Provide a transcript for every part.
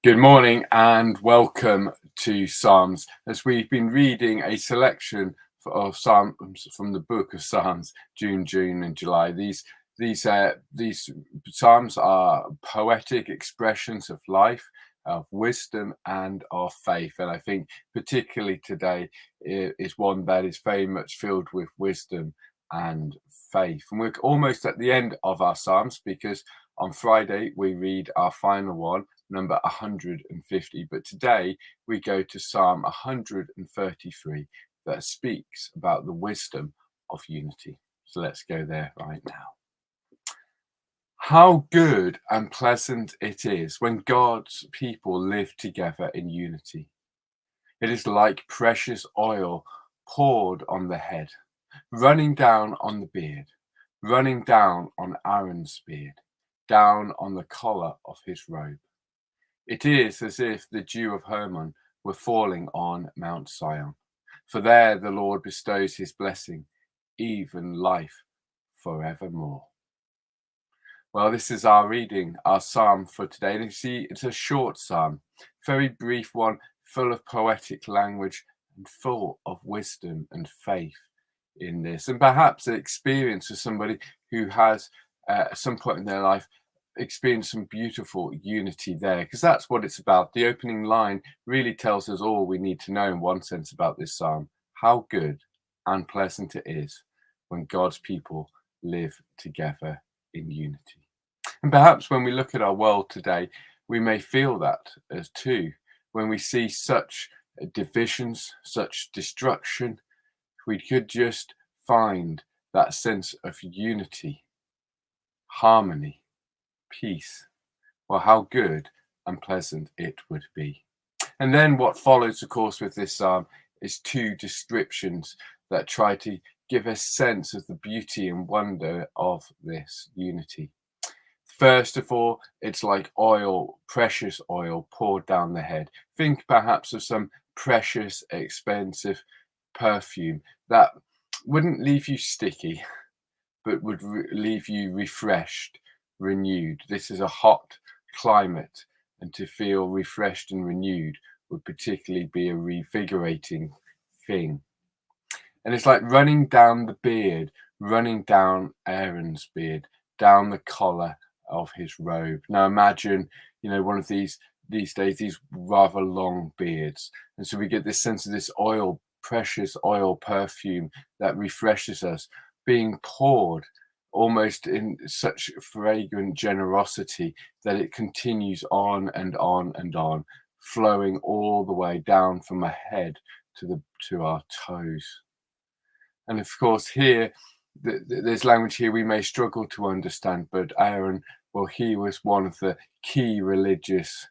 Good morning and welcome to Psalms. As we've been reading a selection of Psalms from the book of Psalms, June, and July. These Psalms are poetic expressions of life, of wisdom, and of faith. And I think particularly today is one that is very much filled with wisdom and faith. And we're almost at the end of our Psalms because on Friday we read our final one, number 150. But today we go to Psalm 133 that speaks about the wisdom of unity. So let's go there right now. How good and pleasant it is when God's people live together in unity. It is like precious oil poured on the head, running down on the beard, running down on Aaron's beard, down on the collar of his robe. It is as if the dew of Hermon were falling on Mount Sion, for there the Lord bestows his blessing, even life forevermore. Well, this is our reading, our psalm for today. And you see, it's a short psalm, very brief one, full of poetic language and full of wisdom and faith in this. And perhaps the experience of somebody who has, at some point in their life, experienced some beautiful unity there, because that's what it's about. The opening line really tells us all we need to know in one sense about this psalm: how good and pleasant it is when God's people live together in unity. And perhaps when we look at our world today, we may feel that as too. When we see such divisions, such destruction, we could just find that sense of unity, harmony, peace. Well, how good and pleasant it would be. And then what follows, of course, with this psalm is two descriptions that try to give a sense of the beauty and wonder of this unity. First of all, it's like oil, precious oil poured down the head. Think perhaps of some precious, expensive perfume that wouldn't leave you sticky, but would leave you refreshed, renewed. This is a hot climate, and to feel refreshed and renewed would particularly be a revigorating thing. And it's like running down the beard, running down Aaron's beard, down the collar of his robe. Now imagine, one of these days, these rather long beards. And so we get this sense of this oil, precious oil perfume that refreshes us, being poured almost in such fragrant generosity that it continues on and on and on, flowing all the way down from our head to our toes. And of course, here, there's language here we may struggle to understand, but Aaron, well, he was one of the key religious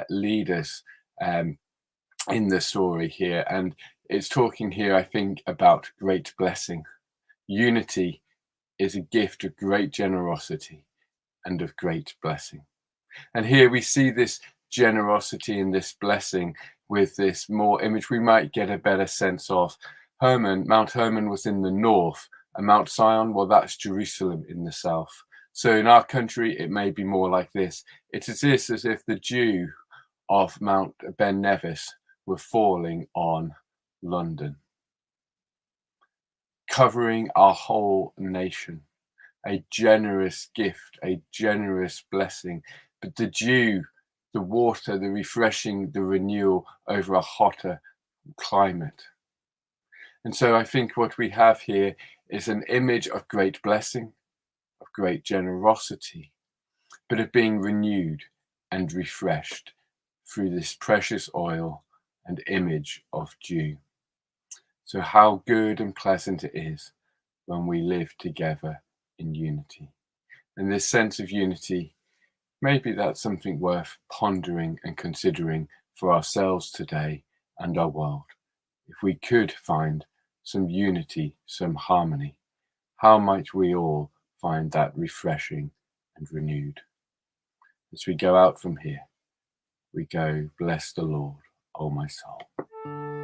leaders in the story here. And it's talking here, I think, about great blessing. Unity is a gift of great generosity and of great blessing. And here we see this generosity and this blessing with this more image we might get a better sense of. Mount Hermon was in the north, and Mount Sion, well, that's Jerusalem in the south. So in our country, it may be more like this. It is as if the dew of Mount Ben Nevis were falling on London, covering our whole nation. A generous gift, a generous blessing. But the dew, the water, the refreshing, the renewal over a hotter climate. And so I think what we have here is an image of great blessing, of great generosity, but of being renewed and refreshed through this precious oil and image of dew. So how good and pleasant it is when we live together in unity. And this sense of unity, maybe that's something worth pondering and considering for ourselves today and our world. If we could find some unity, some harmony, how might we all find that refreshing and renewed? As we go out from here, we go, bless the Lord, O my soul.